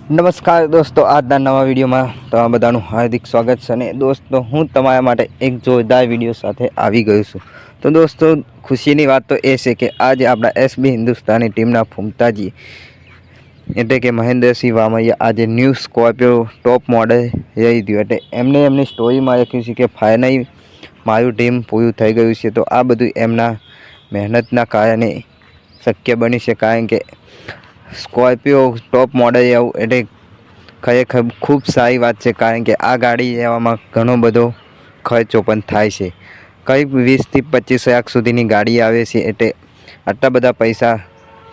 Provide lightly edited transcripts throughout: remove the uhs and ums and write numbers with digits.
નમસ્કાર દોસ્તો, આજના નવા વિડીયોમાં તમારા બધાનું હાર્દિક સ્વાગત છે. અને દોસ્તો, હું તમારા માટે એક જોરદાર વિડીયો સાથે આવી ગયો છું. તો દોસ્તો, ખુશીની વાત તો એ છે કે આજે આપણા એસબી હિન્દુસ્તાની ટીમના ફૂમતાજી એટલે કે મહેન્દ્રસિંહ વામૈયા આજે ન્યૂ સ્કોર્પિયો ટોપ મોડલ રહી ગયું. એટલે એમની સ્ટોરીમાં લખ્યું છે કે ફાઇનલી મારું ડ્રીમ પૂરું થઈ ગયું છે. તો આ બધું એમના મહેનતના કારણે શક્ય બન્યું છે, કારણ કે સ્કોર્પિયો ટોપ મોડલ એવું એટલે ખરેખર ખૂબ સારી વાત છે, કારણ કે આ ગાડી લેવામાં ઘણો બધો ખર્ચો પણ થાય છે. કંઈક 20 થી 25 લાખ સુધીની ગાડી આવે છે. એટલે આટલા બધા પૈસા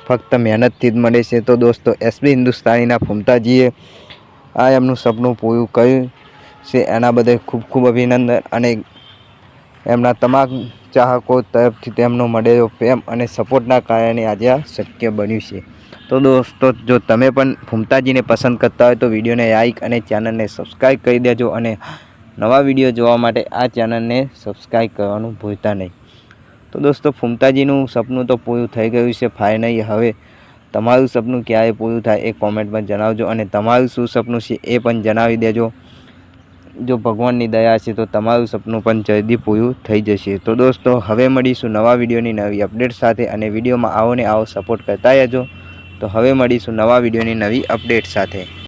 ફક્ત મહેનતથી જ મળે છે. તો દોસ્તો, એસબી હિન્દુસ્તાનીના ફૂમતાજીએ આ એમનું સપનું પૂરું કર્યું છે. એના બદલ ખૂબ ખૂબ અભિનંદન. અને એમના તમામ ચાહકો તરફથી તેમનો મળેલો પ્રેમ અને સપોર્ટના કારણે આજે આ શક્ય બન્યું છે. તો દોસ્તો, જો તમે પણ ફૂમતાજીને પસંદ કરતા હોય તો વિડીયોને લાઈક અને ચેનલને સબસ્ક્રાઈબ કરી દેજો. અને નવા વિડીયો જોવા માટે આ ચેનલને સબસ્ક્રાઈબ કરવાનું ભૂલતા નહીં. તો દોસ્તો, ફૂમતાજીનું સપનું તો પૂરું થઈ ગયું છે ફાઇનલી. હવે તમારું સપનું ક્યારે પૂરું થાય એ કોમેન્ટમાં જણાવજો. અને તમારું શું સપનું છે એ પણ જણાવી દેજો. જો ભગવાનની દયા છે તો તમારું સપનું પણ જલ્દી પૂરું થઈ જશે. તો દોસ્તો, હવે મળીશું નવા વિડીયોની નવી અપડેટ સાથે. અને વિડીયોમાં આવો ને આવો સપોર્ટ કરતા રહેજો. તો હવે મળીશું નવા વિડીયોની નવી અપડેટ સાથે.